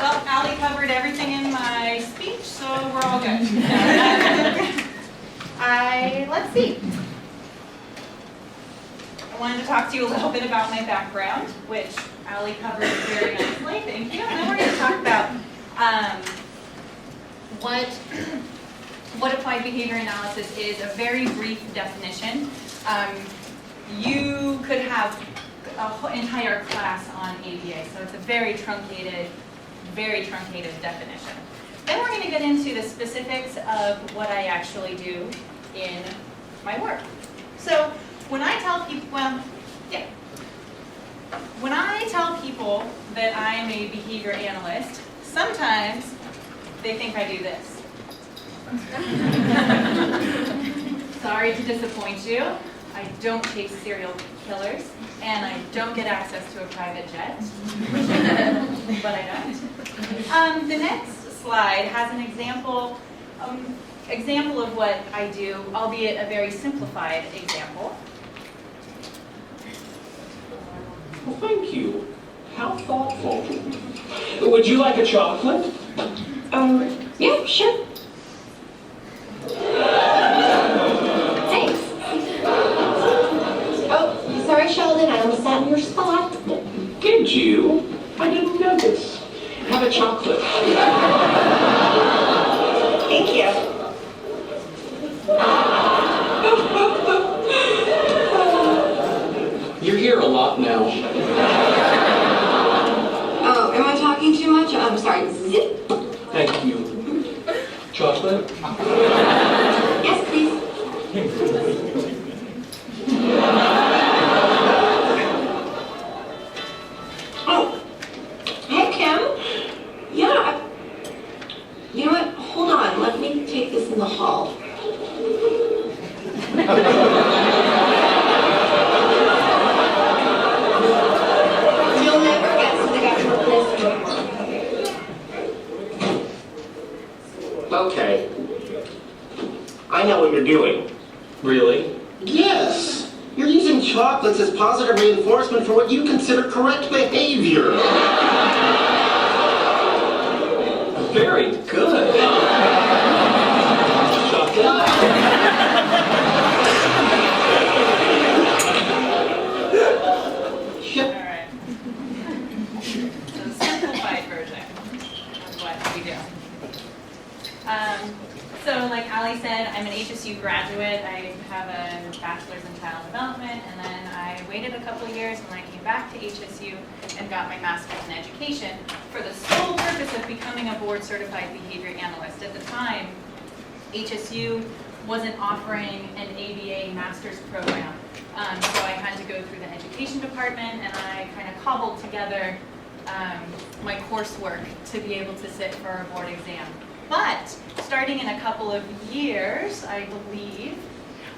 Well, Allie covered everything in my speech, so we're all good. Let's see. I wanted to talk to you a little bit about my background, which Allie covered very nicely. Thank you. And then we're going to talk about what applied behavior analysis is, a very brief definition. You could have a whole entire class on ABA, so it's a very truncated definition. Then we're going to get into the specifics of what I actually do in my work. So when I tell people, when I tell people that I'm a behavior analyst, sometimes they think I do this. Sorry to disappoint you. I don't chase serial killers, and I don't get access to a private jet, but I don't. The next slide has an example of what I do, albeit a very simplified example. Well, thank you. How thoughtful. Would you like a chocolate? Yeah, sure. Thanks. Oh, sorry, Sheldon, I almost sat in your spot. Did you? I didn't notice. Have a chocolate. Thank you. You're here a lot now. Oh, am I talking too much? I'm sorry. Zip. Thank you. Chocolate? Yes, please. Oh, hey, Kim. Yeah, you know what? Hold on. Let me take this in the hall. You'll never guess what I got for this. Okay. I know what you're doing. Really? Yes! You're using chocolates as positive reinforcement for what you consider correct behavior. Very good. Chocolate? All right. So the simplified version of what we do. So like Ali said, I'm an HSU graduate. I have a bachelor's in child development, and then I waited a couple of years when I came back to HSU and got my master's in education for the sole purpose of becoming a board certified behavior analyst. At the time, HSU wasn't offering an ABA master's program. So I had to go through the education department, and I kind of cobbled together my coursework to be able to sit for a board exam. But starting in a couple of years, I believe,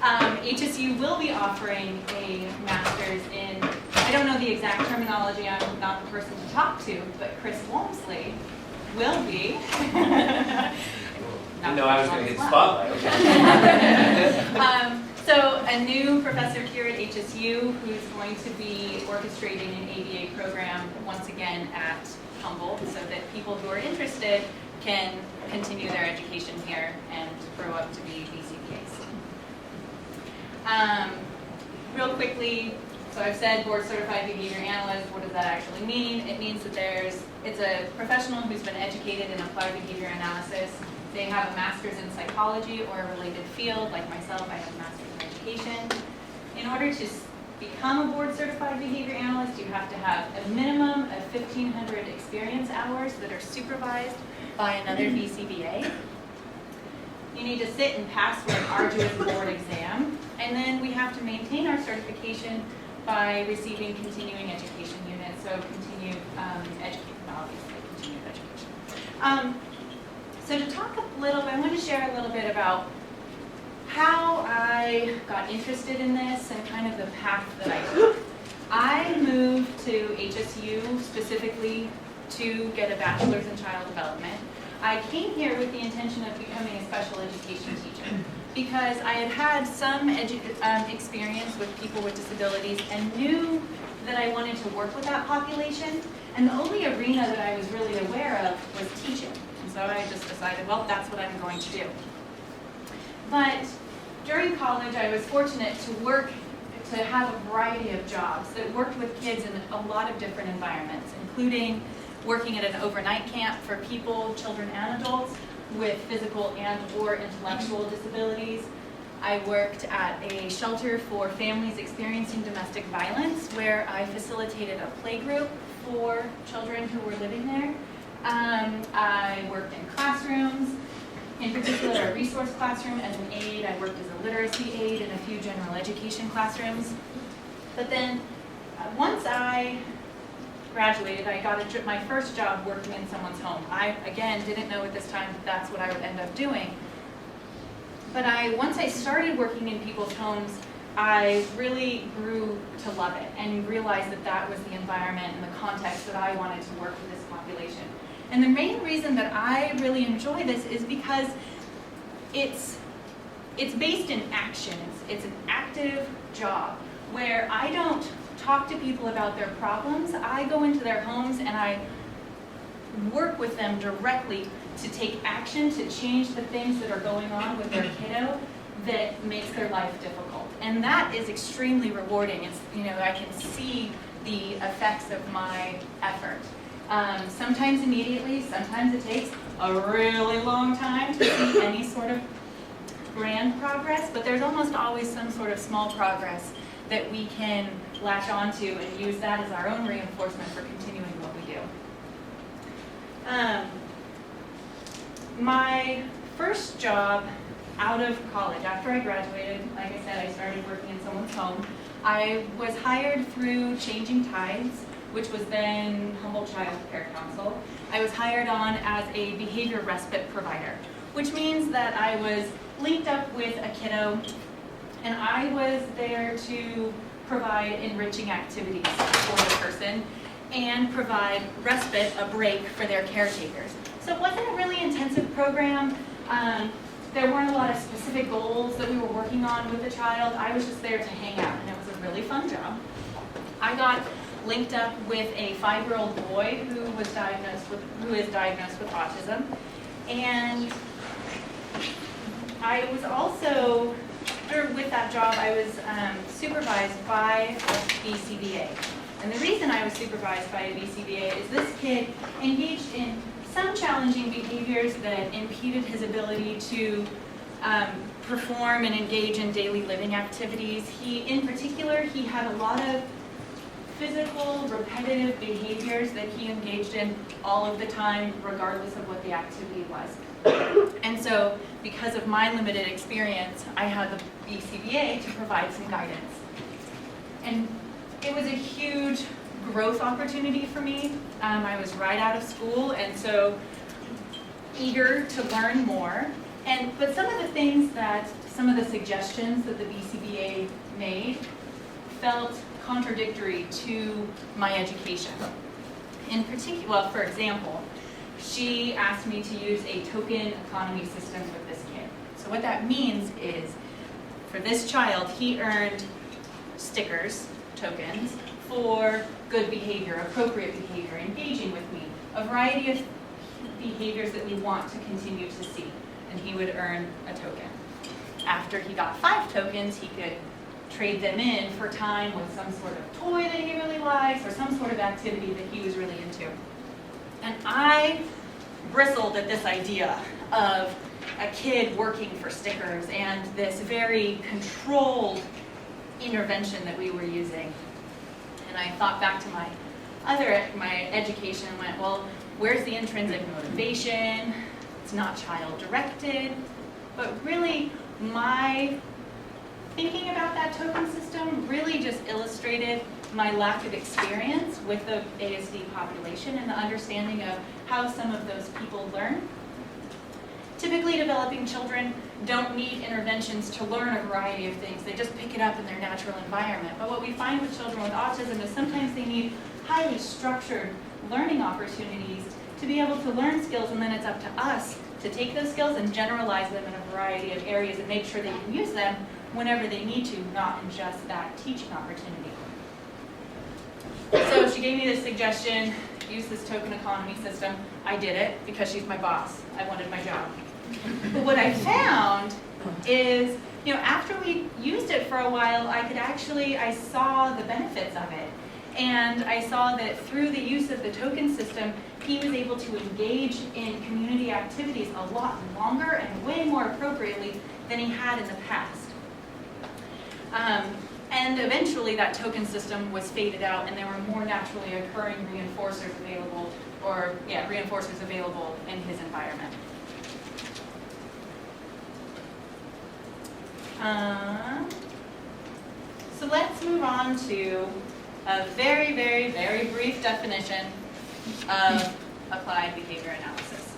HSU will be offering a master's in, I don't know the exact terminology, I'm not the person to talk to, but Chris Walmsley will be. No, I was going to get the spotlight. Okay. So a new professor here at HSU who's going to be orchestrating an ABA program once again at Humboldt, so that people who are interested can continue their education here and grow up to be BCBAs. Real quickly, so I've said board certified behavior analyst. What does that actually mean? It means that it's a professional who's been educated in applied behavior analysis. They have a master's in psychology or a related field. Like myself, I have a master's in education. In order to become a board certified behavior analyst, you have to have a minimum of 1,500 experience hours that are supervised by another BCBA. You need to sit and pass an arduous board exam, and then we have to maintain our certification by receiving continuing education units, so continued education. So to talk a little bit, I want to share a little bit about how I got interested in this and kind of the path that I took. I moved to HSU specifically to get a bachelor's in child development. I came here with the intention of becoming a special education teacher because I had had some experience with people with disabilities and knew that I wanted to work with that population. And the only arena that I was really aware of I just decided, well, that's what I'm going to do. But during college, I was fortunate to have a variety of jobs that worked with kids in a lot of different environments, including working at an overnight camp for people, children and adults, with physical and or intellectual disabilities. I worked at a shelter for families experiencing domestic violence, where I facilitated a playgroup for children who were living there. I worked in classrooms, in particular a resource classroom as an aide. I worked as a literacy aide in a few general education classrooms. But then once I graduated, I got my first job working in someone's home. I, again, didn't know at this time that that's what I would end up doing. But once I started working in people's homes, I really grew to love it and realized that that was the environment and the context that I wanted to work with this population. And the main reason that I really enjoy this is because it's based in action. It's an active job where I don't talk to people about their problems. I go into their homes and I work with them directly to take action to change the things that are going on with their kiddo that makes their life difficult. And that is extremely rewarding. It's, I can see the effects of my effort. Sometimes immediately, sometimes it takes a really long time to see any sort of grand progress, but there's almost always some sort of small progress that we can latch onto and use that as our own reinforcement for continuing what we do. My first job out of college, after I graduated, like I said, I started working in someone's home. I was hired through Changing Tides, which was then Humboldt Child Care Council. I was hired on as a behavior respite provider, which means that I was linked up with a kiddo, and I was there to provide enriching activities for the person and provide respite, a break for their caretakers. So it wasn't a really intensive program. There weren't a lot of specific goals that we were working on with the child. I was just there to hang out, and it was a really fun job. I got linked up with a 5-year-old boy who is diagnosed with autism, and I was also, with that job, I was supervised by a BCBA. And the reason I was supervised by a BCBA is this kid engaged in some challenging behaviors that impeded his ability to perform and engage in daily living activities. In particular, he had a lot of physical, repetitive behaviors that he engaged in all of the time, regardless of what the activity was. And so, because of my limited experience, I had the BCBA to provide some guidance. And it was a huge growth opportunity for me. I was right out of school, and so eager to learn more. But some of the suggestions that the BCBA made felt contradictory to my education. In particular, well, for example, she asked me to use a token economy system with this kid. So what that means is, for this child, he earned stickers, tokens, for good behavior, appropriate behavior, engaging with me, a variety of behaviors that we want to continue to see, and he would earn a token. After he got 5 tokens, he could trade them in for time with some sort of toy that he really likes or some sort of activity that he was really into. And I bristled at this idea of a kid working for stickers and this very controlled intervention that we were using. And I thought back to my education and went, well, where's the intrinsic motivation? It's not child-directed. But really, my thinking about that token system really just illustrated my lack of experience with the ASD population and the understanding of how some of those people learn. Typically, developing children don't need interventions to learn a variety of things. They just pick it up in their natural environment. But what we find with children with autism is sometimes they need highly structured learning opportunities to be able to learn skills, and then it's up to us to take those skills and generalize them in a variety of areas and make sure they can use them whenever they need to, not in just that teaching opportunity. So she gave me this suggestion, use this token economy system. I did it because she's my boss. I wanted my job. But what I found is, after we used it for a while, I saw the benefits of it. And I saw that through the use of the token system, he was able to engage in community activities a lot longer and way more appropriately than he had in the past. And eventually that token system was faded out and there were more naturally occurring reinforcers available, reinforcers available in his environment. So let's move on to a very, very, very brief definition of applied behavior analysis.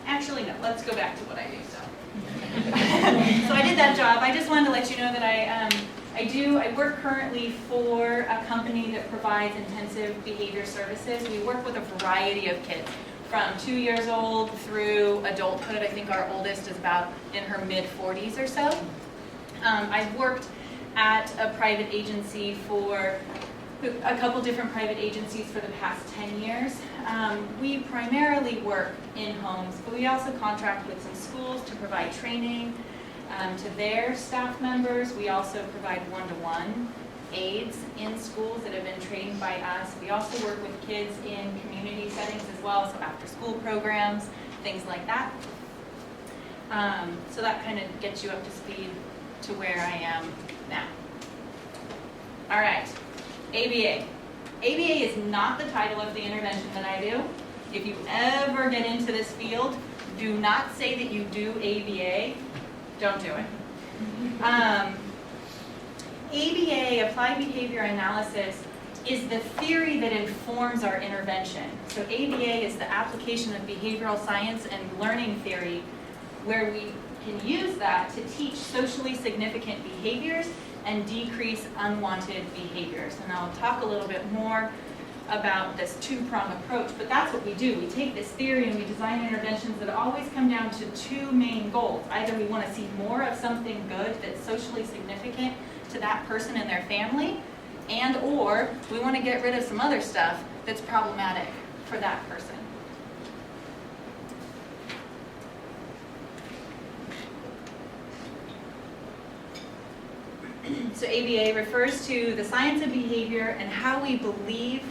Actually, no, let's go back to what I do. So I did that job. I just wanted to let you know that I work currently for a company that provides intensive behavior services. We work with a variety of kids, from 2 years old through adulthood. I think our oldest is about in her mid-40s or so. I've worked at a private agency a couple different private agencies for the past 10 years. We primarily work in homes, but we also contract with some schools to provide training to their staff members. We also provide one-to-one aides in schools that have been trained by us. We also work with kids in community settings as well, so after-school programs, things like that. So that kind of gets you up to speed to where I am now. All right. ABA. ABA is not the title of the intervention that I do. If you ever get into this field, do not say that you do ABA. Don't do it. ABA, Applied Behavior Analysis, is the theory that informs our intervention. So ABA is the application of behavioral science and learning theory, where we can use that to teach socially significant behaviors and decrease unwanted behaviors. And I'll talk a little bit more about this two-prong approach, but that's what we do. We take this theory and we design interventions that always come down to two main goals. Either we want to see more of something good that's socially significant to that person and their family, and or we want to get rid of some other stuff that's problematic for that person. So ABA refers to the science of behavior and how we believe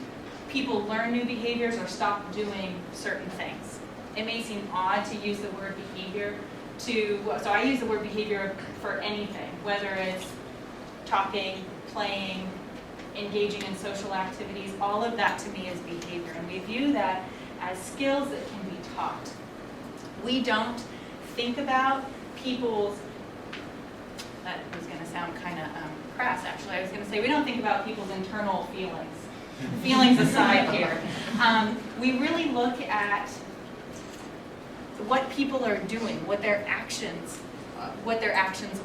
people learn new behaviors or stop doing certain things. It may seem odd to use the word behavior so I use the word behavior for anything, whether it's talking, playing, engaging in social activities. All of that to me is behavior, and we view that as skills that can be taught. We don't think about people's, that was going to sound kind of crass actually, I was going to say we don't think about people's internal feelings. Feelings aside here. We really look at what people are doing, what their actions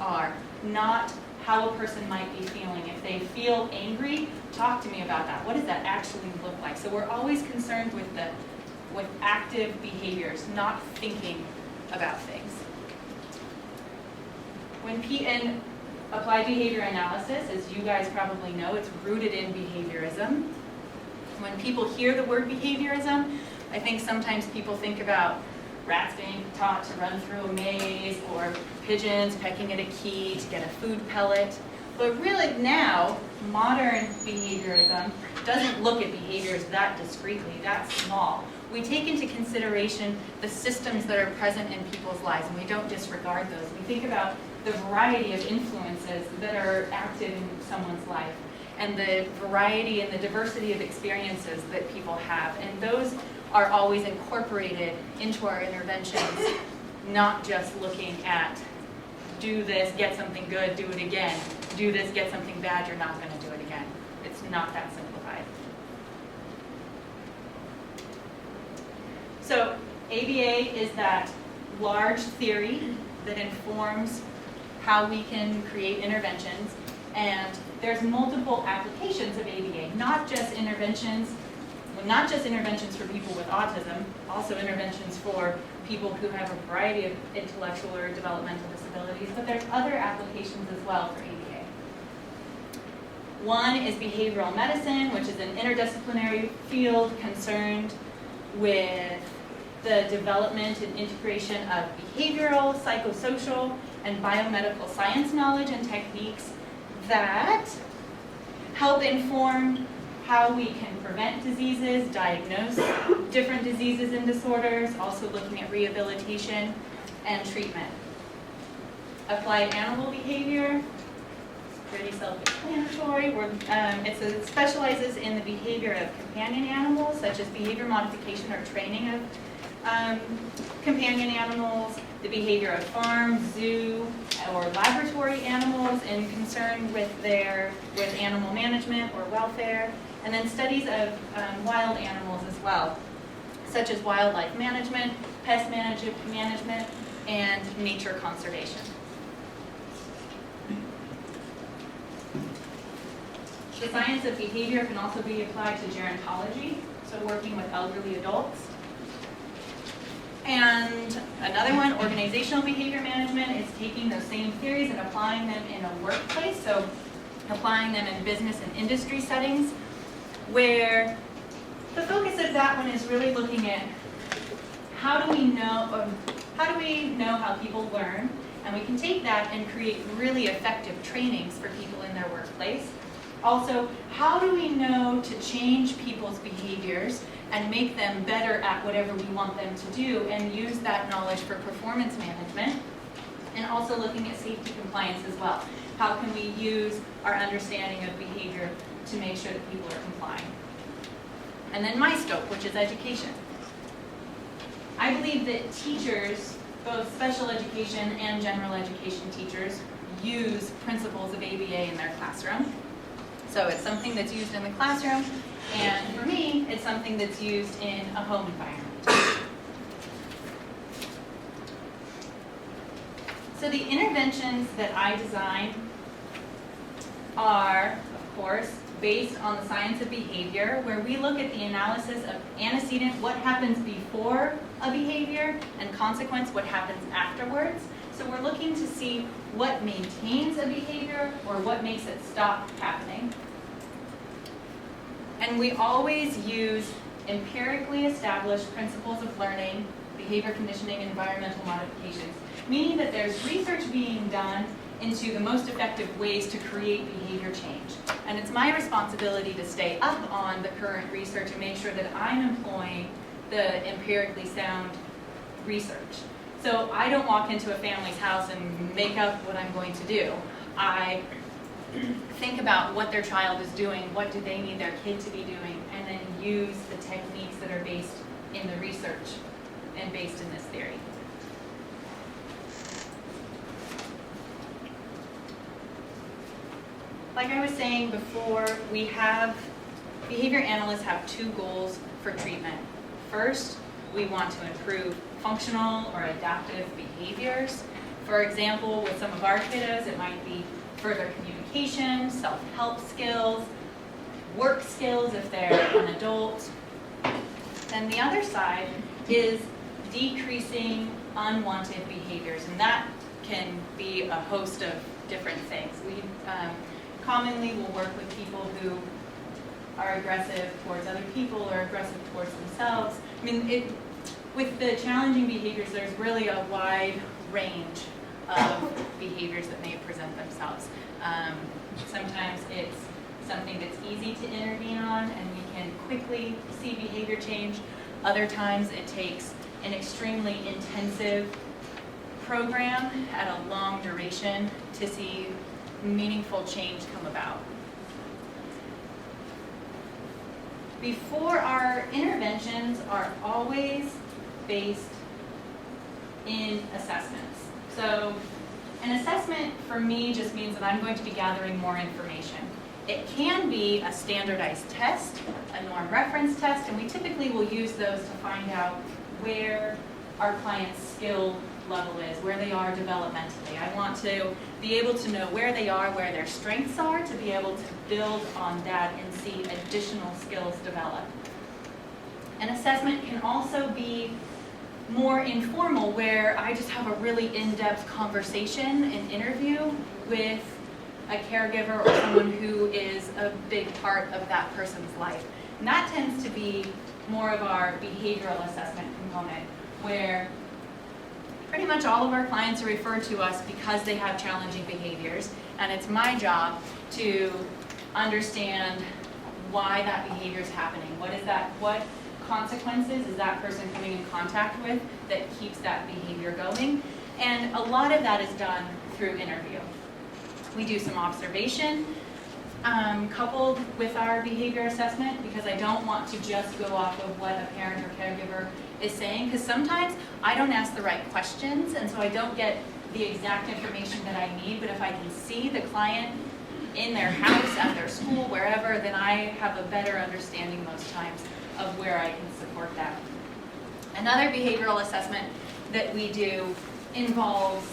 are, not how a person might be feeling. If they feel angry, talk to me about that. What does that actually look like? So we're always concerned with active behaviors, not thinking about things. And applied behavior analysis, as you guys probably know, it's rooted in behaviorism. When people hear the word behaviorism, I think sometimes people think about rats being taught to run through a maze or pigeons pecking at a key to get a food pellet. But really now, modern behaviorism doesn't look at behaviors that discreetly, that small. We take into consideration the systems that are present in people's lives, and we don't disregard those. We think about the variety of influences that are active in someone's life, and the variety and the diversity of experiences that people have. And those are always incorporated into our interventions, not just looking at do this, get something good, do it again. Do this, get something bad, you're not going to do it again. It's not that simplified. So ABA is that large theory that informs how we can create interventions, and there's multiple applications of ABA, not just interventions for people with autism, also interventions for people who have a variety of intellectual or developmental disabilities, but there's other applications as well for ABA. One is behavioral medicine, which is an interdisciplinary field concerned with the development and integration of behavioral, psychosocial, and biomedical science knowledge and techniques that help inform how we can prevent diseases, diagnose different diseases and disorders, also looking at rehabilitation and treatment. Applied animal behavior, pretty self-explanatory. It specializes in the behavior of companion animals, such as behavior modification or training of companion animals, the behavior of farm, zoo, or laboratory animals in concern with animal management or welfare, and then studies of wild animals as well, such as wildlife management, pest management, and nature conservation. The science of behavior can also be applied to gerontology, so working with elderly adults. And another one, organizational behavior management, is taking those same theories and applying them in a workplace, so applying them in business and industry settings, where the focus of that one is really looking at how do we know how people learn, and we can take that and create really effective trainings for people in their workplace. Also, how do we know to change people's behaviors and make them better at whatever we want them to do, and use that knowledge for performance management, and also looking at safety compliance as well. How can we use our understanding of behavior to make sure that people are complying? And then my scope, which is education. I believe that teachers, both special education and general education teachers, use principles of ABA in their classroom. So it's something that's used in the classroom, and for me, it's something that's used in a home environment. So the interventions that I design are, of course, based on the science of behavior, where we look at the analysis of antecedent, what happens before a behavior, and consequence, what happens afterwards. So we're looking to see what maintains a behavior or what makes it stop happening. And we always use empirically established principles of learning, behavior conditioning, and environmental modifications, meaning that there's research being done into the most effective ways to create behavior change. And it's my responsibility to stay up on the current research and make sure that I'm employing the empirically sound research. So I don't walk into a family's house and make up what I'm going to do. I think about what their child is doing, what do they need their kid to be doing, and then use the techniques that are based in the research and based in this theory. Like I was saying before, behavior analysts have two goals for treatment. First, we want to improve functional or adaptive behaviors. For example, with some of our kiddos, it might be further communication, self-help skills, work skills if they're an adult. Then the other side is decreasing unwanted behaviors, and that can be a host of different things. We commonly will work with people who are aggressive towards other people or aggressive towards themselves. I mean, with the challenging behaviors, there's really a wide range of behaviors that may present themselves. Sometimes it's something that's easy to intervene on and we can quickly see behavior change. Other times it takes an extremely intensive program at a long duration to see meaningful change come about. Our interventions are always based in assessments. So an assessment for me just means that I'm going to be gathering more information. It can be a standardized test, a norm reference test, and we typically will use those to find out where our client's skill level is, where they are developmentally. I want to be able to know where they are, where their strengths are, to be able to build on that and see additional skills develop. An assessment can also be more informal, where I just have a really in-depth conversation and interview with a caregiver or someone who is a big part of that person's life. And that tends to be more of our behavioral assessment component, where pretty much all of our clients are referred to us because they have challenging behaviors, and it's my job to understand why that behavior is happening. What consequences is that person coming in contact with that keeps that behavior going? And a lot of that is done through interview. We do some observation coupled with our behavior assessment, because I don't want to just go off of what a parent or caregiver is saying, because sometimes I don't ask the right questions, and so I don't get the exact information that I need. But if I can see the client in their house, at their school, wherever, then I have a better understanding most times of where I can support them. Another behavioral assessment that we do involves,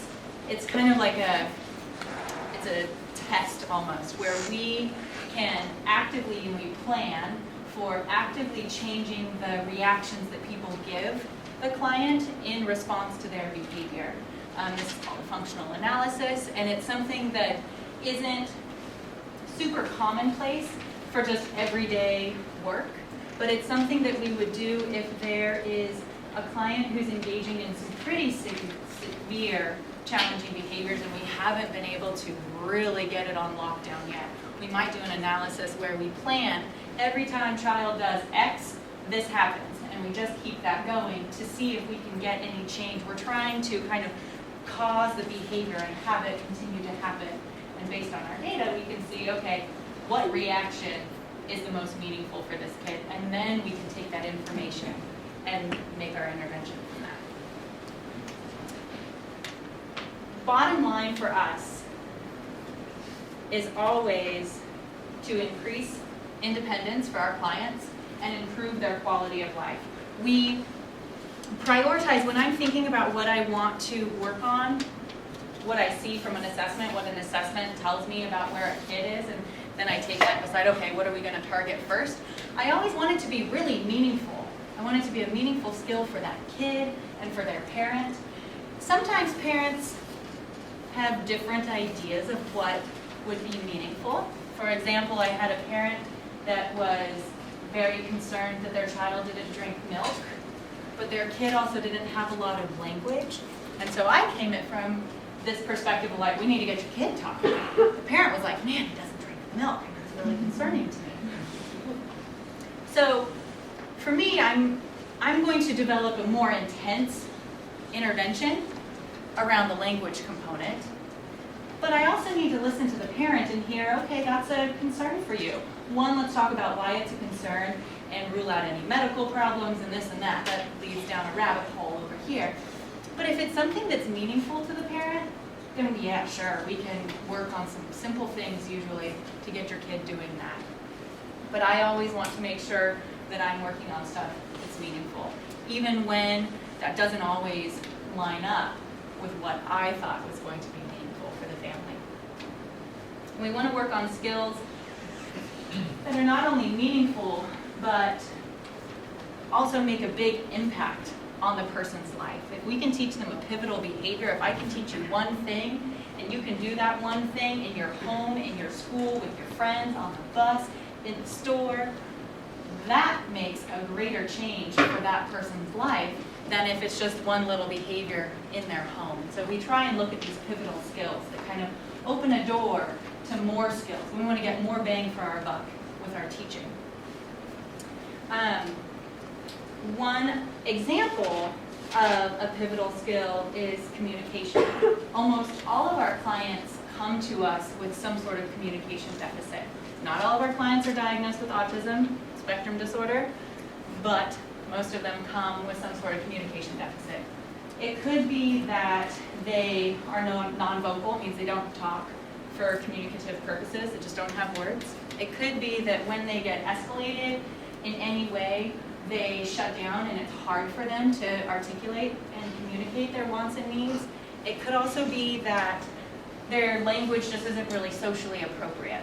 it's kind of like it's a test almost, where we can actively, and we plan for actively changing the reactions that people give the client in response to their behavior. This is called a functional analysis, and it's something that isn't super commonplace for just everyday work, but it's something that we would do if there is a client who's engaging in some pretty severe challenging behaviors and we haven't been able to really get it on lockdown yet. We might do an analysis where we plan every time child does X, this happens, and we just keep that going to see if we can get any change. We're trying to kind of cause the behavior and have it continue to happen. And based on our data, we can see, okay, what reaction is the most meaningful for this kid? And then we can take that information and make our intervention from that. Bottom line for us is always to increase independence for our clients and improve their quality of life. We prioritize, when I'm thinking about what I want to work on, what I see from an assessment, what an assessment tells me about where a kid is, and then I take that and decide, okay, what are we going to target first? I always want it to be really meaningful. I want it to be a meaningful skill for that kid and for their parent. Sometimes parents have different ideas of what would be meaningful. For example, I had a parent that was very concerned that their child didn't drink milk, but their kid also didn't have a lot of language. And so I came at from this perspective of like, we need to get your kid talking. The parent was like, man, he doesn't drink milk, and that's really concerning to me. So for me, I'm going to develop a more intense intervention around the language component. But I also need to listen to the parent and hear, okay, that's a concern for you. One, let's talk about why it's a concern and rule out any medical problems and this and that. That leads down a rabbit hole over here. But if it's something that's meaningful to the parent, then yeah, sure, we can work on some simple things usually to get your kid doing that. But I always want to make sure that I'm working on stuff that's meaningful, even when that doesn't always line up with what I thought was going to be meaningful for the family. And we want to work on skills that are not only meaningful, but also make a big impact on the person's life. If we can teach them a pivotal behavior, if I can teach you one thing, and you can do that one thing in your home, in your school, with your friends, on the bus, in the store, that makes a greater change for that person's life than if it's just one little behavior in their home. So we try and look at these pivotal skills that kind of open a door to more skills. We want to get more bang for our buck with our teaching. One example of a pivotal skill is communication. Almost all of our clients come to us with some sort of communication deficit. Not all of our clients are diagnosed with autism spectrum disorder, but most of them come with some sort of communication deficit. It could be that they are non-vocal, means they don't talk for communicative purposes, they just don't have words. It could be that when they get escalated in any way, they shut down and it's hard for them to articulate and communicate their wants and needs. It could also be that their language just isn't really socially appropriate.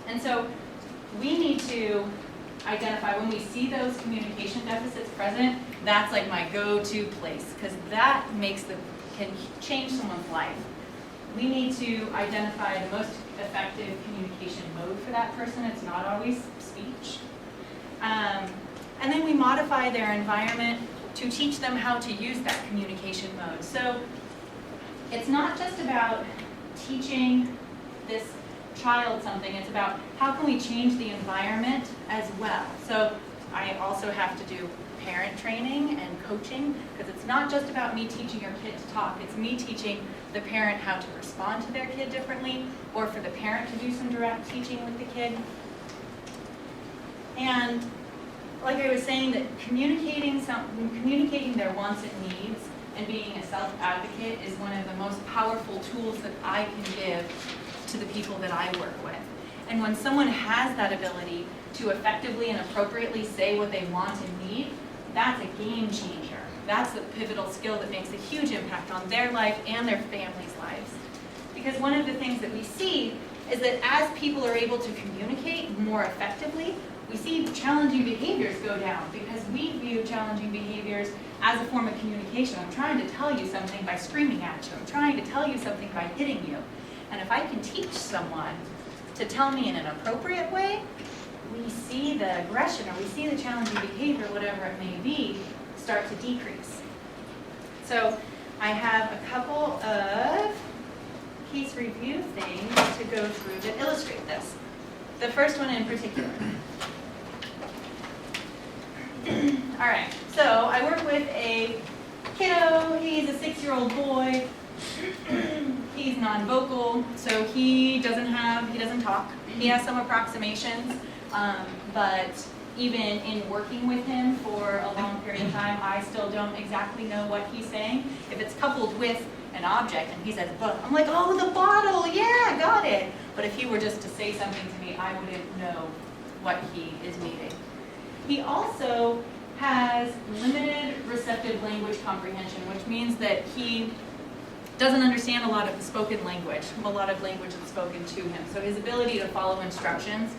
And so we need to identify when we see those communication deficits present, that's like my go-to place, because that can change someone's life. we need to identify the most effective communication mode for that person. It's not always speech. And then we modify their environment to teach them how to use that communication mode. So it's not just about teaching this child something, it's about how can we change the environment as well. So I also have to do parent training and coaching, because it's not just about me teaching your kid to talk, it's me teaching the parent how to respond to their kid differently, or for the parent to do some direct teaching with the kid. And like I was saying, that communicating their wants and needs and being a self-advocate is one of the most powerful tools that I can give to the people that I work with. And when someone has that ability to effectively and appropriately say what they want and need, that's a game changer. That's the pivotal skill that makes a huge impact on their life and their family's lives. Because one of the things that we see is that as people are able to communicate more effectively, we see challenging behaviors go down, because we view challenging behaviors as a form of communication. I'm trying to tell you something by screaming at you. I'm trying to tell you something by hitting you. And if I can teach someone to tell me in an appropriate way, we see the aggression, or we see the challenging behavior, whatever it may be, start to decrease. So I have a couple of case review things to go through that illustrate this. The first one in particular. All right, so I work with a kiddo. He's a 6-year-old boy. He's non-vocal, so he doesn't talk. He has some approximations, but even in working with him for a long period of time, I still don't exactly know what he's saying. If it's coupled with an object and he says, "But," I'm like, "Oh, the bottle, yeah, got it." But if he were just to say something to me, I wouldn't know what he is meaning. He also has limited receptive language comprehension, which means that he doesn't understand a lot of the spoken language, a lot of language that's spoken to him. So his ability to follow instructions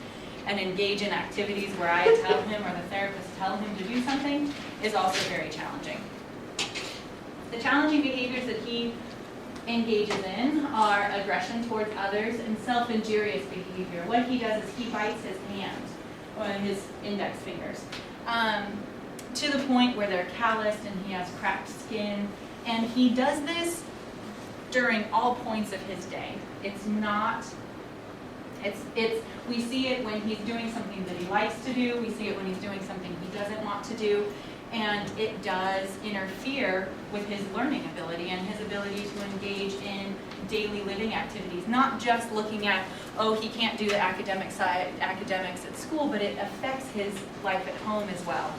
and engage in activities where I tell him or the therapist tell him to do something is also very challenging. The challenging behaviors that he engages in are aggression towards others and self-injurious behavior. What he does is he bites his hand, or his index fingers, to the point where they're calloused and he has cracked skin. And he does this during all points of his day. We see it when he's doing something that he likes to do. We see it when he's doing something he doesn't want to do. And it does interfere with his learning ability and his ability to engage in daily living activities. Not just looking at, oh, he can't do the academics at school, but it affects his life at home as well.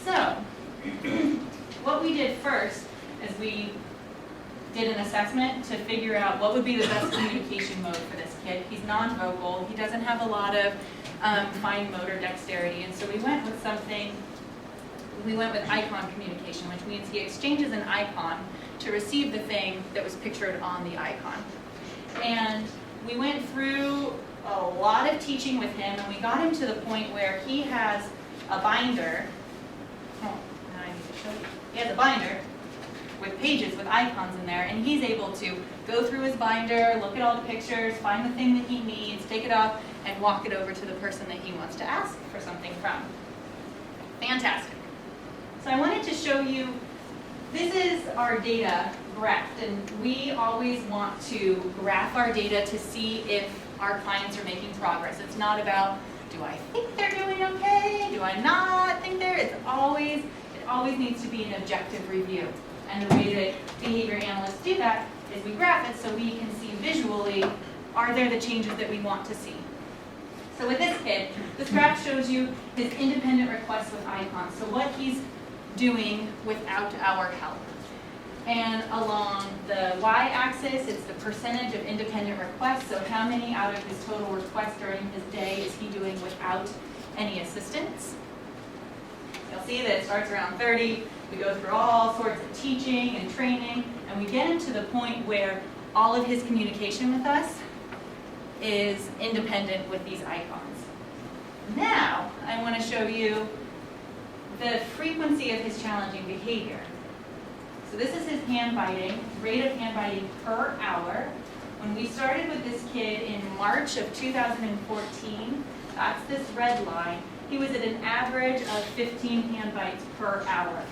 So, what we did first is we did an assessment to figure out what would be the best communication mode for this kid. He's non-vocal, he doesn't have a lot of fine motor dexterity, and so we went with icon communication, which means he exchanges an icon to receive the thing that was pictured on the icon. And we went through a lot of teaching with him, and we got him to the point where he has a binder. Oh, now I need to show you. He has a binder with pages with icons in there, and he's able to go through his binder, look at all the pictures, find the thing that he needs, take it off, and walk it over to the person that he wants to ask for something from. Fantastic. So I wanted to show you, this is our data graphed, and we always want to graph our data to see if our clients are making progress. It's not about, do I think they're doing okay? Do I not think they're? It always needs to be an objective review. And the way that behavior analysts do that is we graph it so we can see visually, are there the changes that we want to see? So with this kid, this graph shows you his independent requests with icons. So what he's doing without our help. And along the y-axis, it's the percentage of independent requests. So how many out of his total requests during his day is he doing without any assistance? You'll see that it starts around 30. We go through all sorts of teaching and training, and we get him to the point where all of his communication with us is independent with these icons. Now, I want to show you the frequency of his challenging behavior. So this is his hand biting, rate of hand biting per hour. When we started with this kid in March of 2014, that's this red line, he was at an average of 15 hand bites per hour.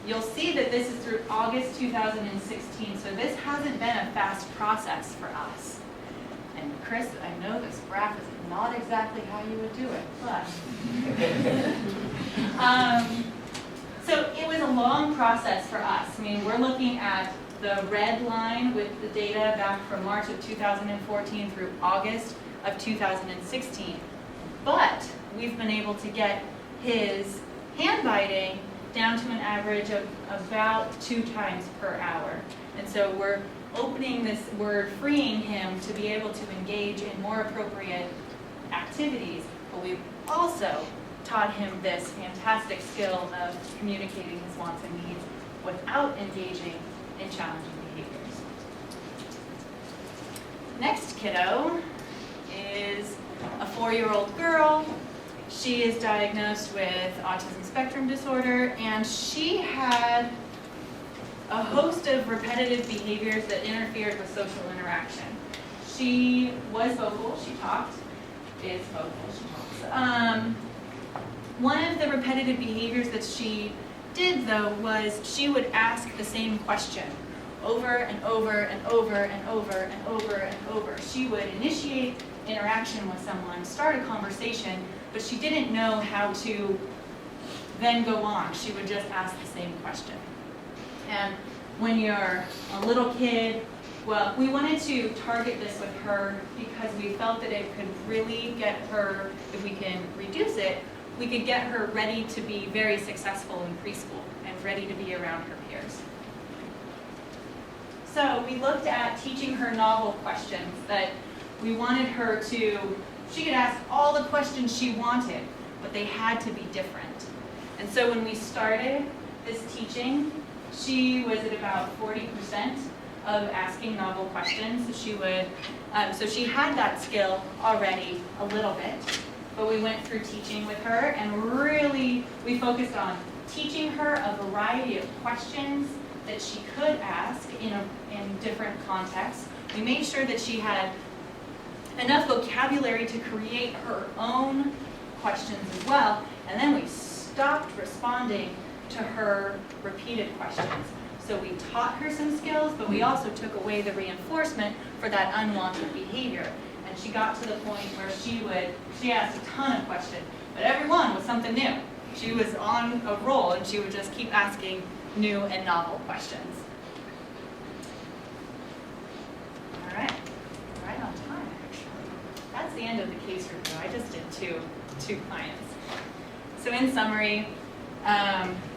You'll see that this is through August 2016, so this hasn't been a fast process for us. And Chris, I know this graph is not exactly how you would do it, but. So it was a long process for us. I mean, we're looking at the red line with the data back from March of 2014 through August of 2016. But we've been able to get his hand biting down to an average of about 2 times per hour. And so we're freeing him to be able to engage in more appropriate activities, but we've also taught him this fantastic skill of communicating his wants and needs without engaging in challenging behaviors. Next kiddo is a 4-year-old girl. She is diagnosed with autism spectrum disorder, and she had a host of repetitive behaviors that interfered with social interaction. She was vocal, she talked, is vocal, she talks. One of the repetitive behaviors that she did, though, was she would ask the same question over and over and over and over and over and over. She would initiate interaction with someone, start a conversation, but she didn't know how to then go on. She would just ask the same question. And when you're a little kid, well, we wanted to target this with her because we felt that it could really get her, if we can reduce it, we could get her ready to be very successful in preschool and ready to be around her peers. So we looked at teaching her novel questions that we wanted her to, she could ask all the questions she wanted, but they had to be different. And so when we started this teaching, she was at about 40% of asking novel questions. So she would, so she had that skill already a little bit, but we went through teaching with her and really we focused on teaching her a variety of questions that she could ask in different contexts. We made sure that she had enough vocabulary to create her own questions as well, and then we stopped responding to her repeated questions. So we taught her some skills, but we also took away the reinforcement for that unwanted behavior. And she got to the point where she asked a ton of questions, but every one was something new. She was on a roll and she would just keep asking new and novel questions. All right, right on time actually. That's the end of the case review. I just did two clients. So in summary,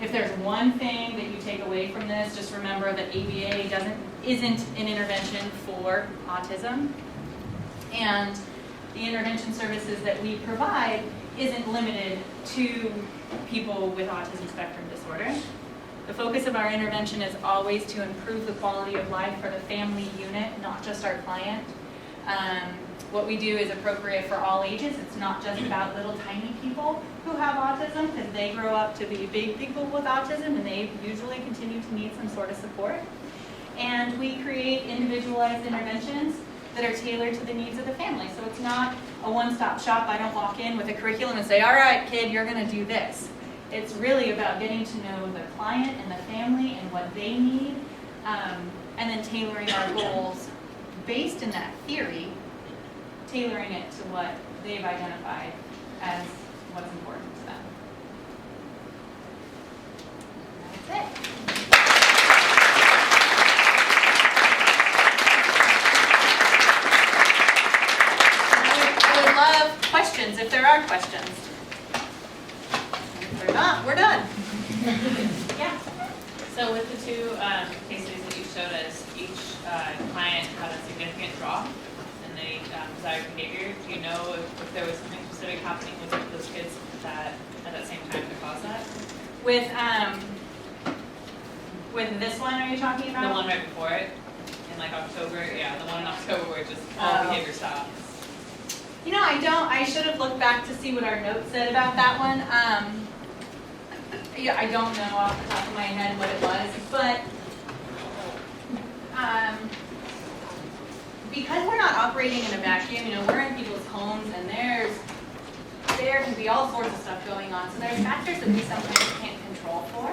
if there's one thing that you take away from this, just remember that ABA isn't an intervention for autism, and the intervention services that we provide isn't limited to people with autism spectrum disorder. The focus of our intervention is always to improve the quality of life for the family unit, not just our client. What we do is appropriate for all ages. It's not just about little tiny people who have autism, because they grow up to be big people with autism and they usually continue to need some sort of support. And we create individualized interventions that are tailored to the needs of the family. So it's not a one-stop shop. I don't walk in with a curriculum and say, all right, kid, you're going to do this. It's really about getting to know the client and the family and what they need, and then tailoring our goals based in that theory, tailoring it to what they've identified as what's important to them. That's it. I would love questions if there are questions. If they're not, we're done. Yeah. So with the two case studies that you showed us, each client had a significant drop in the desired behavior. Do you know if there was something specific happening with those kids that at that same time to cause that? With this one, are you talking about? The one right before it, in like October, yeah, the one in October where just all behavior stopped. You know, I should have looked back to see what our notes said about that one. yeah, I don't know off the top of my head what it was, but because we're not operating in a vacuum, you know, we're in people's homes and there can be all sorts of stuff going on. So there's factors that we sometimes can't control for.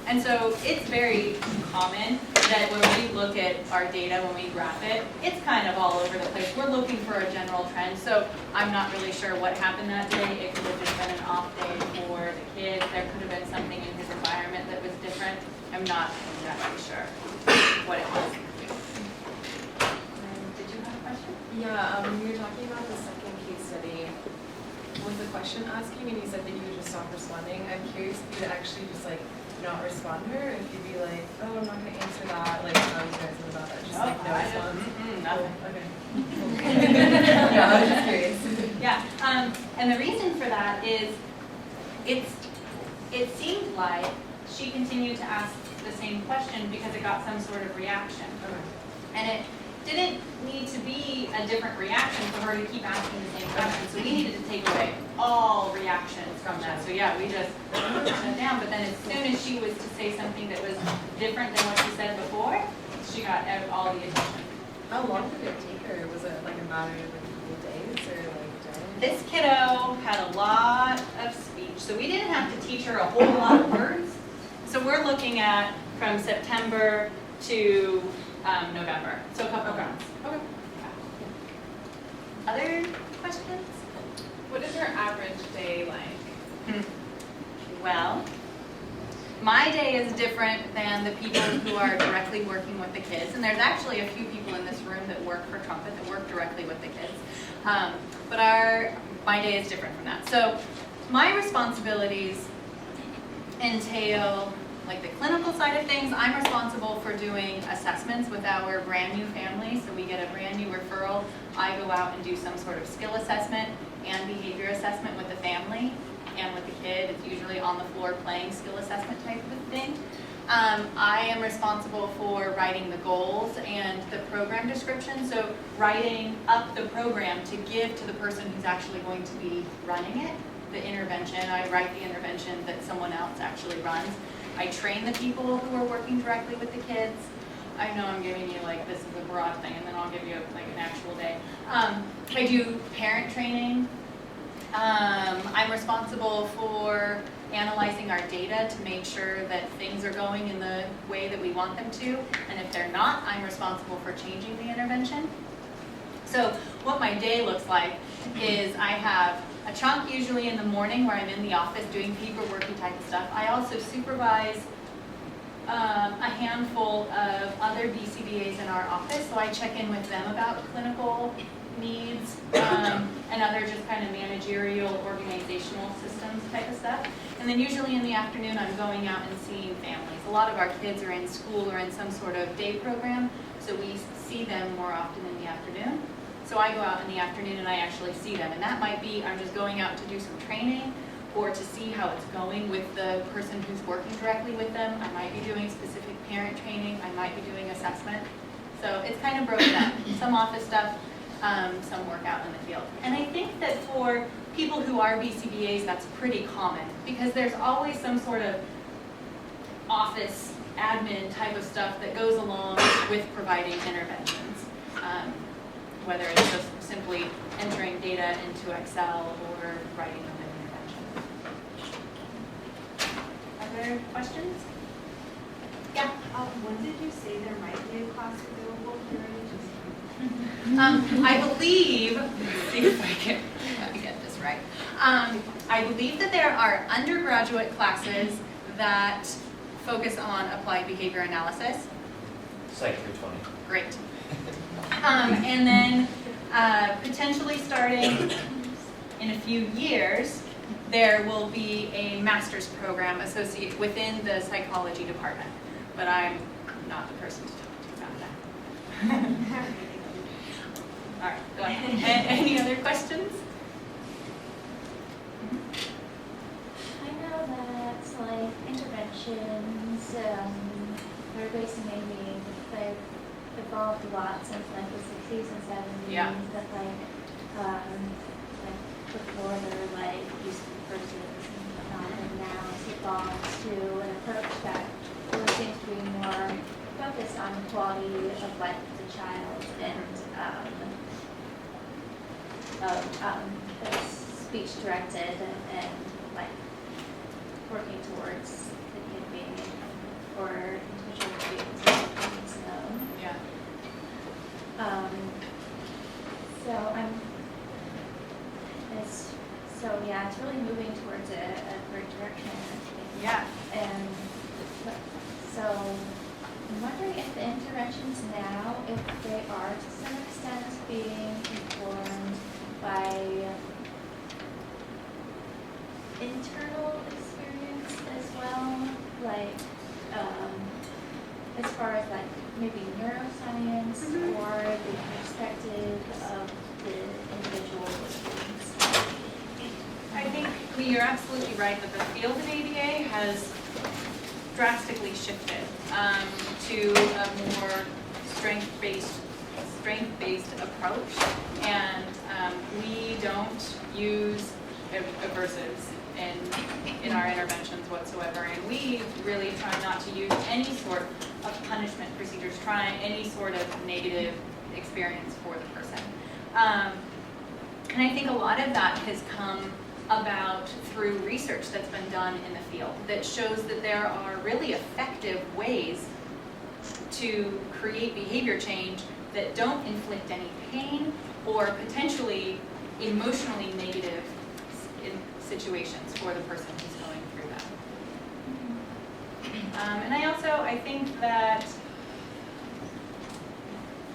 And so it's very common that when we look at our data, when we graph it, it's kind of all over the place. We're looking for a general trend. So I'm not really sure what happened that day. It could have just been an off day for the kids. There could have been something in his environment that was different. I'm not exactly sure what it was. Did you have a question? Yeah, you were talking about the second case study. Was the question asking, and you said that you would just stop responding? I'm curious if you would actually just like not respond to her, if you'd be like, oh, I'm not going to answer that. Like, how you guys know about that? Just like no response. Nothing. Okay. Yeah, I was just curious. Yeah, and the reason for that is it seemed like she continued to ask the same question because it got some sort of reaction. Okay. And it didn't need to be a different reaction for her to keep asking the same question. So we needed to take away all reactions from that. So yeah, we just shut down. But then as soon as she was to say something that was different than what she said before, she got all the attention. How long did it take her? Was it like a matter of like a couple of days or like days? This kiddo had a lot of speech. So we didn't have to teach her a whole lot of words. So we're looking at from September to November, so a couple of months. Okay. Other questions? What is your average day like? Well, my day is different than the people who are directly working with the kids, and there's actually a few people in this room that work for Trumpet that work directly with the kids. But my day is different from that. So my responsibilities entail like the clinical side of things. I'm responsible for doing assessments with our brand new family. So we get a brand new referral. I go out and do some sort of skill assessment and behavior assessment with the family and with the kid. It's usually on the floor playing skill assessment type of thing. I am responsible for writing the goals and the program description. So writing up the program to give to the person who's actually going to be running it, the intervention. I write the intervention that someone else actually runs. I train the people who are working directly with the kids. I know I'm giving you like, this is a broad thing, and then I'll give you like an actual day. I do parent training. I'm responsible for analyzing our data to make sure that things are going in the way that we want them to. And if they're not, I'm responsible for changing the intervention. So what my day looks like is I have a chunk usually in the morning where I'm in the office doing paperworky type of stuff. I also supervise a handful of other BCBAs in our office, so I check in with them about clinical needs and other just kind of managerial, organizational systems type of stuff. And then usually in the afternoon, I'm going out and seeing families. A lot of our kids are in school or in some sort of day program, so we see them more often in the afternoon. So I go out in the afternoon and I actually see them. And that might be, I'm just going out to do some training or to see how it's going with the person who's working directly with them. I might be doing specific parent training. I might be doing assessment. So it's kind of broken up. Some office stuff, some work out in the field. And I think that for people who are BCBAs, that's pretty common because there's always some sort of office admin type of stuff that goes along with providing interventions. Whether it's just simply entering data into Excel or writing them an intervention. Other questions? Yeah? When did you say there might be a class available here? I believe, let's see if I can get this right. I believe that there are undergraduate classes that focus on applied behavior analysis. Psych 320. Great. And then potentially starting in a few years, there will be a master's program associated within the psychology department. But I'm not the person to talk to about that. All right, go ahead. Any other questions? I know that like interventions, everybody's maybe they've evolved a lot since like the 60s and 70s. Yeah. But like before they were like used to be persons and whatnot, and now it's evolved to an approach that really seems to be more focused on the quality of life of the child and speech directed and like working towards the kid being or individual being able to make things known. Yeah. It's really moving towards a great direction, I think. Yeah. And so I'm wondering if the interventions now, if they are to some extent being informed by internal experience as well, like as far as like maybe neuroscience or the perspective of the individual students. I think you're absolutely right that the field of ABA has drastically shifted to a more strength-based approach, and we don't use aversives in our interventions whatsoever, and we really try not to use any sort of punishment procedures, try any sort of negative experience for the person. And I think a lot of that has come about through research that's been done in the field that shows that there are really effective ways to create behavior change that don't inflict any pain or potentially emotionally negative situations for the person who's going through that. And I think that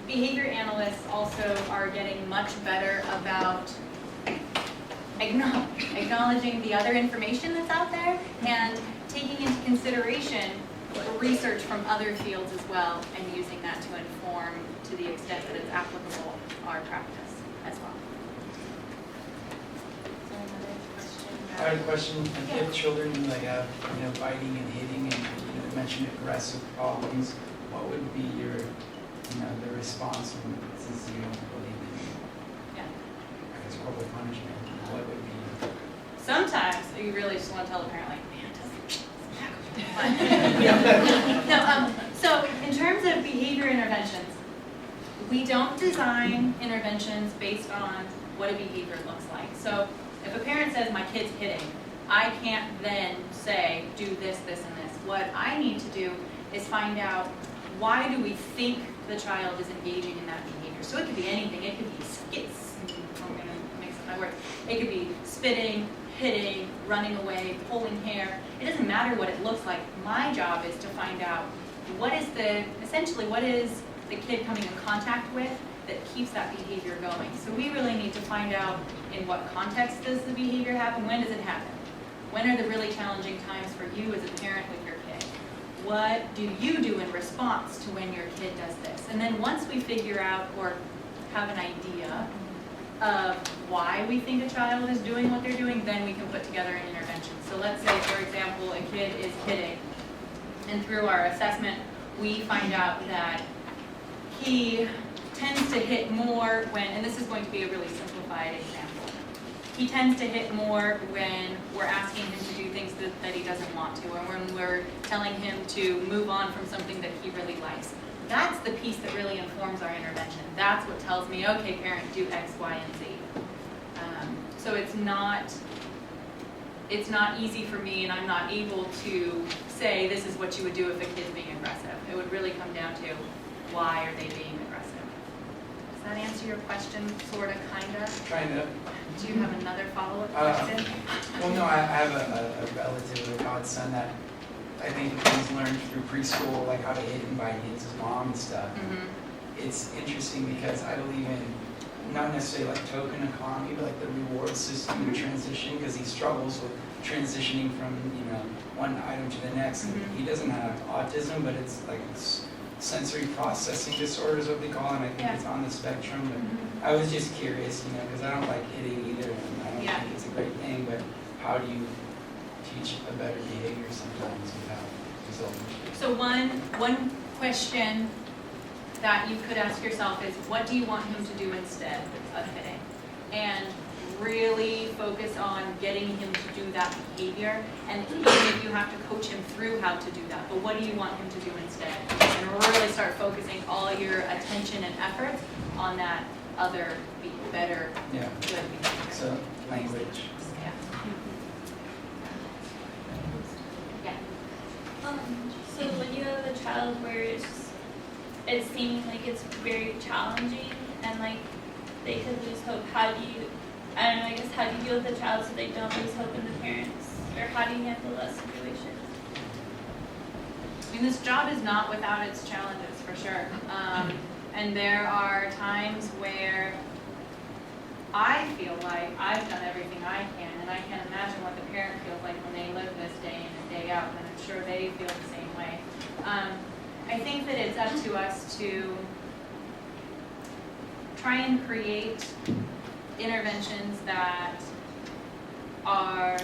behavior analysts also are getting much better about acknowledging the other information that's out there and taking into consideration research from other fields as well and using that to inform, to the extent that it's applicable, our practice as well. So another question I had a question. If children like have biting and hitting and you mentioned aggressive problems, what would be your the response since you don't believe in corporal punishment? What would be? Sometimes you really just want to tell the parent, like, man, so in terms of behavior interventions, we don't design interventions based on what a behavior looks like. So if a parent says, my kid's hitting, I can't then say, do this, this, and this. What I need to do is find out, why do we think the child is engaging in that behavior? So it could be anything. It could be skits. I'm going to mix up my words. It could be spitting, hitting, running away, pulling hair. It doesn't matter what it looks like. My job is to find out what is the kid coming in contact with that keeps that behavior going. So we really need to find out in what context does the behavior happen, when does it happen? When are the really challenging times for you as a parent with your kid? What do you do in response to when your kid does this? And then once we figure out or have an idea of why we think a child is doing what they're doing, then we can put together an intervention. So let's say, for example, a kid is hitting, and through our assessment, we find out that he tends to hit more when, and this is going to be a really simplified example, he tends to hit more when we're asking him to do things that he doesn't want to, or when we're telling him to move on from something that he really likes. That's the piece that really informs our intervention. That's what tells me, okay, parent, do X, Y, and Z. So it's not easy for me, and I'm not able to say this is what you would do if a kid's being aggressive. It would really come down to, why are they being aggressive? Does that answer your question, sort of, kind of? Kind of. Do you have another follow-up question? Well, no, I have a relative, a godson, that I think he's learned through preschool, like how to hit and bite his mom and stuff. Mm-hmm. It's interesting because I believe in, not necessarily like token economy, but like the reward system to transition, because he struggles with transitioning from, one item to the next. And he doesn't have autism, but it's like sensory processing disorder is what they call it, and I think it's on the spectrum. But I was just curious, because I don't like hitting either, and I don't think it's a great thing, but how do you teach a better behavior sometimes without resulting? So one question that you could ask yourself is, what do you want him to do instead of hitting? And really focus on getting him to do that behavior, and even if you have to coach him through how to do that, but what do you want him to do instead? And really start focusing all your attention and efforts on that other, better, Yeah, good behavior. so language. Yeah. Yeah. So when you have a child where it's seeming like it's very challenging and like they could lose hope, how do you, I don't know, I guess how do you deal with the child so they don't lose hope in the parents? Or how do you handle that situation? I mean, this job is not without its challenges, for sure. And there are times where I feel like I've done everything I can, and I can't imagine what the parent feels like when they live this day in and day out, and I'm sure they feel the same way. I think that it's up to us to try and create interventions that are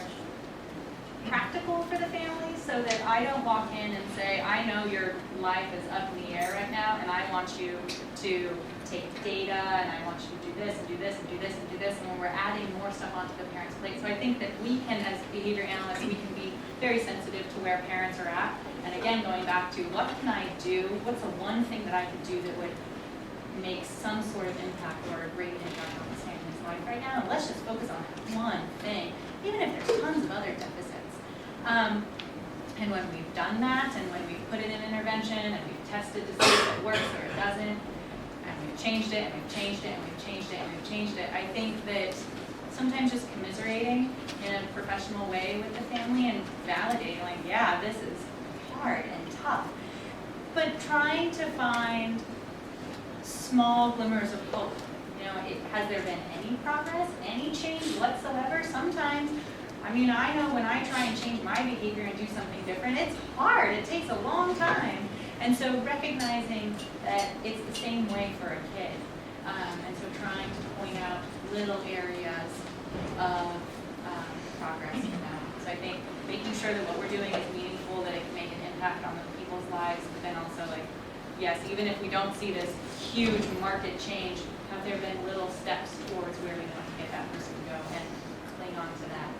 practical for the family, so that I don't walk in and say, I know your life is up in the air right now, and I want you to take data, and I want you to do this, and do this, and do this, and do this, and when we're adding more stuff onto the parent's plate. So I think that we can, as behavior analysts, we can be very sensitive to where parents are at, and again, going back to what can I do, what's the one thing that I can do that would make some sort of impact or a great impact on this family's life right now, and let's just focus on that one thing, even if there's tons of other deficits. And when we've done that, and when we've put in an intervention, and we've tested to see if it works or it doesn't, and we've changed it, and we've changed it, and we've changed it, and we've changed it, I think that sometimes just commiserating in a professional way with the family and validating, like, yeah, this is hard and tough, but trying to find small glimmers of hope. You know, has there been any progress, any change whatsoever? Sometimes, I mean, I know when I try and change my behavior and do something different, it's hard, it takes a long time. And so recognizing that it's the same way for a kid. And so trying to point out little areas of progress for them. So I think making sure that what we're doing is meaningful, that it can make an impact on the people's lives, but then also, like, yes, even if we don't see this huge market change, have there been little steps towards where we want to get that person to go, and cling on to that.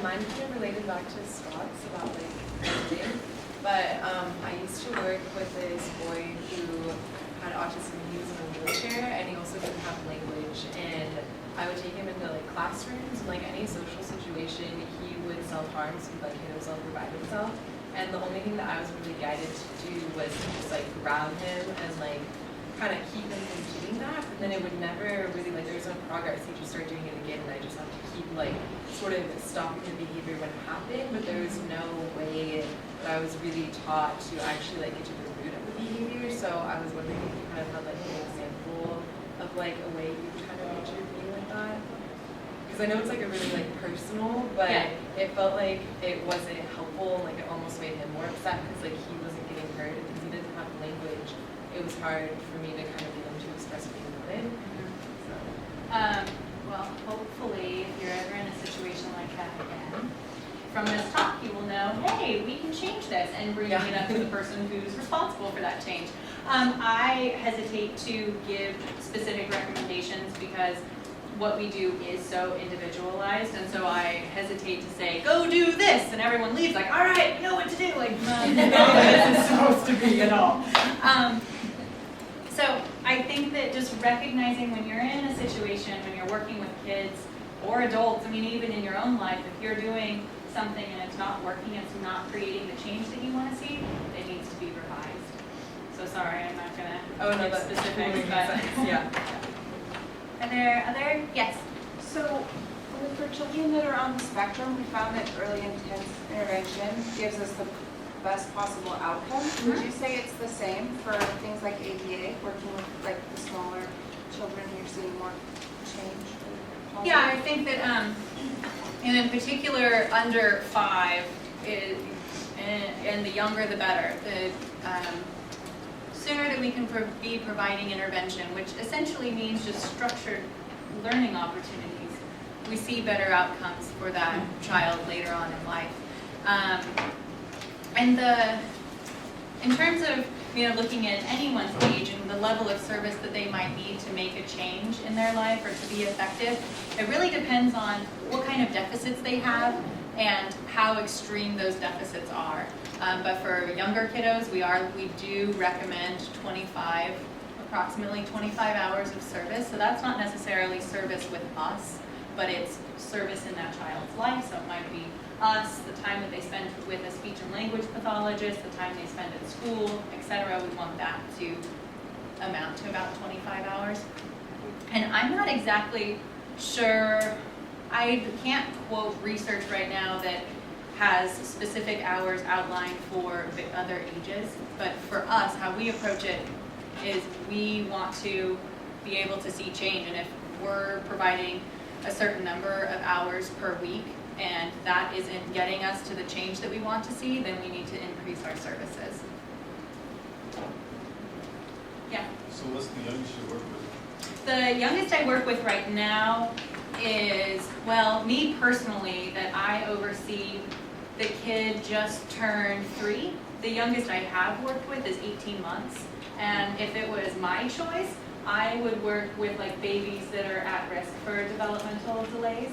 Mine kind of related back to Scott's about like parenting, but I used to work with this boy who had autism. He was in a wheelchair and he also didn't have language, and I would take him into like classrooms and like any social situation. He would self-harm, so he'd like hit himself or bite himself, and the only thing that I was really guided to do was to just like grab him and like kind of keep him from doing that, and then it would never really, like, there was no progress. He'd just start doing it again, and I just have to keep like sort of stopping the behavior when it happened, but there was no way that I was really taught to actually like get to the root of the behavior. So I was wondering if you kind of had like an example of like a way you kind of intervene with that, because I know it's like a really like personal, but Yeah. it felt like it wasn't helpful, and like it almost made him more upset because like he wasn't getting heard because he didn't have language. It was hard for me to kind of be able to express what he wanted. So. Well, hopefully, if you're ever in a situation like that again, from this talk you will know, hey, we can change this, and bring it up to the person who's responsible for that change. I hesitate to give specific recommendations because what we do is so individualized, and so I hesitate to say, go do this, and everyone leaves like, all right, we know what to do, like, none of this is supposed to be at all. So I think that just recognizing when you're in a situation, when you're working with kids or adults, I mean, even in your own life, if you're doing something and it's not working, it's not creating the change that you want to see, it needs to be revised. So sorry, I'm not going to give specifics, but yeah. Are there other? Yes. So, for children that are on the spectrum, we found that early intense intervention gives us the best possible outcome. Would you say it's the same for things like ABA, working with like the smaller children, you're seeing more change? Yeah, I think that, and in particular, under 5, and the younger the better. The sooner that we can be providing intervention, which essentially means just structured learning opportunities, we see better outcomes for that child later on in life. And in terms of looking at anyone's age and the level of service that they might need to make a change in their life or to be effective, it really depends on what kind of deficits they have and how extreme those deficits are. But for younger kiddos, we do recommend approximately 25 hours of service. So that's not necessarily service with us, but it's service in that child's life. So it might be us, the time that they spend with a speech and language pathologist, the time they spend at school, etc. We want that to amount to about 25 hours. And I'm not exactly sure, I can't quote research right now that has specific hours outlined for the other ages, but for us, how we approach it is we want to be able to see change, and if we're providing a certain number of hours per week and that isn't getting us to the change that we want to see, then we need to increase our services. Yeah? So what's the youngest you work with? The youngest I work with right now is, well, me personally, that I oversee, the kid just turned 3. The youngest I have worked with is 18 months. And if it was my choice, I would work with like babies that are at risk for developmental delays.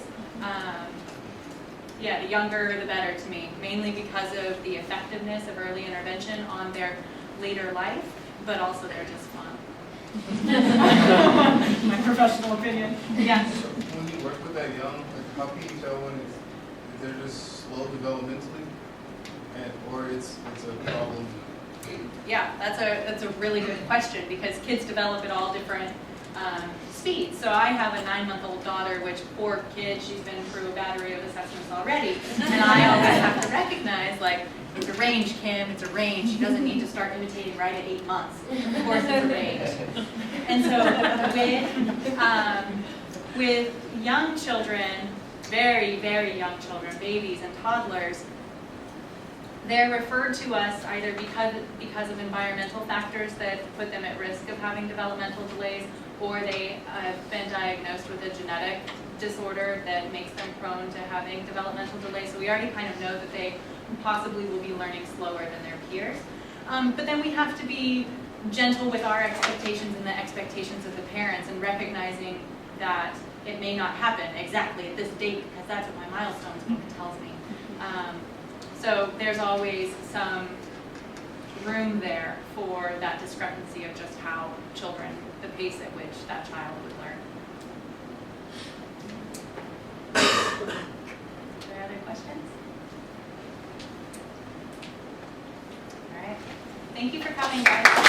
Yeah, the younger the better to me, mainly because of the effectiveness of early intervention on their later life, but also they're just fun. My professional opinion. Yeah. So when you work with that young, like how can you tell when they're just slow developmentally, or it's a problem? Yeah, that's a really good question, because kids develop at all different speeds. So I have a 9-month-old daughter, which poor kid, she's been through a battery of assessments already, and I always have to recognize, like, it's a range, Kim, it's a range. She doesn't need to start imitating right at 8 months. Of course it's a range. And so with young children, very, very young children, babies and toddlers, they're referred to us either because of environmental factors that put them at risk of having developmental delays, or they have been diagnosed with a genetic disorder that makes them prone to having developmental delays. So we already kind of know that they possibly will be learning slower than their peers. But then we have to be gentle with our expectations and the expectations of the parents, and recognizing that it may not happen exactly at this date because that's what my milestones book tells me. So there's always some room there for that discrepancy of just how children, the pace at which that child would learn. Are there other questions? All right. Thank you for coming, guys.